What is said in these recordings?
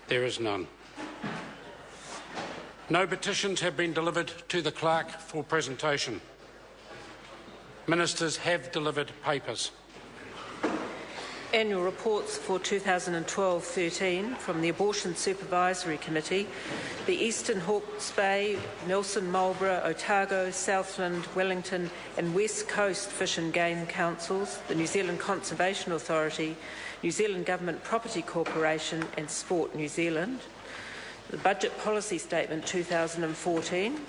There is none. No petitions have been delivered to the Clerk for presentation. Ministers have delivered papers. Annual reports for 2012-13 from the Abortion Supervisory Committee, the Eastern Hawke's Bay, Nelson, Marlborough, Otago, Southland, Wellington and West Coast Fish and Game Councils, the New Zealand Conservation Authority, New Zealand Government Property Corporation and Sport New Zealand, the Budget Policy Statement 2014,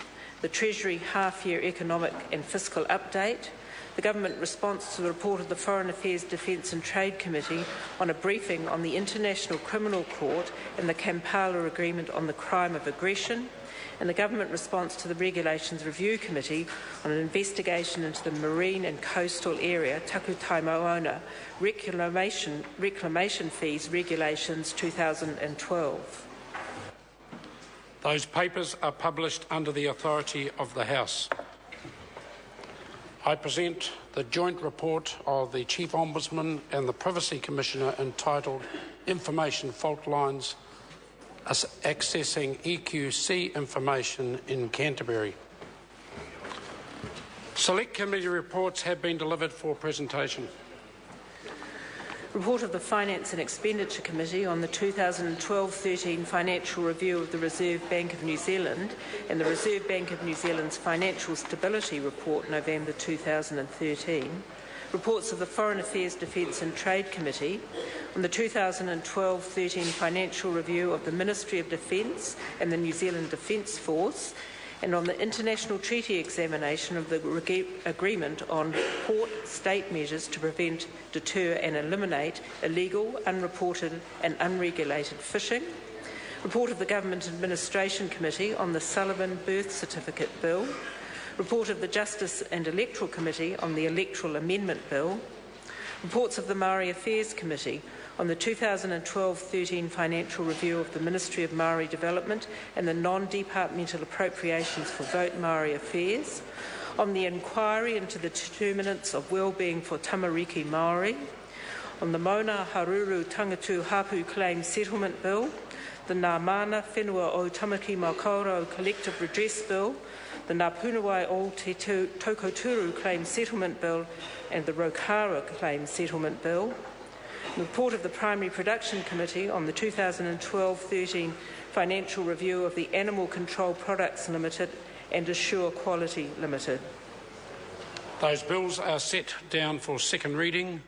the Treasury Half-Year Economic and Fiscal Update, the Government response to the report of the Foreign Affairs, Defence and Trade Committee on a briefing on the International Criminal Court and the Kampala Agreement on the Crime of Aggression, and the Government response to the Regulations Review Committee on an investigation into the Marine and Coastal Area Takutai Moana Reclamation Fees Regulations 2012. Those papers are published under the authority of the House. I present the joint report of the Chief Ombudsman and the Privacy Commissioner entitled Information Fault Lines Accessing EQC Information in Canterbury. Select committee reports have been delivered for presentation. Report of the Finance and Expenditure Committee on the 2012-13 financial review of the Reserve Bank of New Zealand and the Reserve Bank of New Zealand's Financial Stability Report, November 2013. Reports of the Foreign Affairs, Defence and Trade Committee on the 2012-13 financial review of the Ministry of Defence and the New Zealand Defence Force, and on the international treaty examination of the agreement on port-state measures to prevent, deter and eliminate illegal, unreported and unregulated fishing. Report of the Government Administration Committee on the Sullivan Birth Certificate Bill. Report of the Justice and Electoral Committee on the Electoral Amendment Bill. Reports of the Maori Affairs Committee on the 2012-13 financial review of the Ministry of Maori Development and the non-departmental appropriations for Vote Maori Affairs, on the inquiry into the determinants of wellbeing for tamariki Maori, on the Mauna Haruru Tangatu Hapu Claim Settlement Bill, the Ngā Mana Whenua o Tamaki Makaurau Collective Redress Bill, the Ngā Punawai o Te Tokoturu Claim Settlement Bill and the Rokara Claim Settlement Bill. The report of the Primary Production Committee on the 2012-13 financial review of the Animal Control Products Limited and Assure Quality Limited. Those bills are set down for second reading.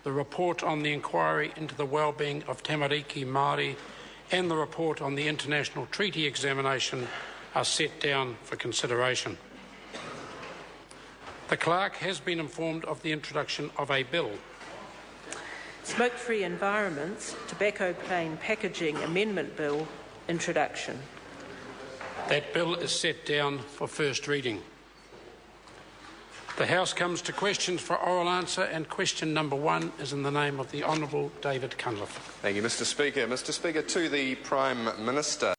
The report on the inquiry into the wellbeing of tamariki Māori and the report on the international treaty examination are set down for consideration. The Clerk has been informed of the introduction of a bill. Smoke-free Environments, Tobacco Plain Packaging Amendment Bill, introduction. That bill is set down for first reading. The House comes to questions for oral answer, and question number 1 is in the name of the Honourable David Cunliffe. Thank you, Mr Speaker. Mr Speaker, to the Prime Minister.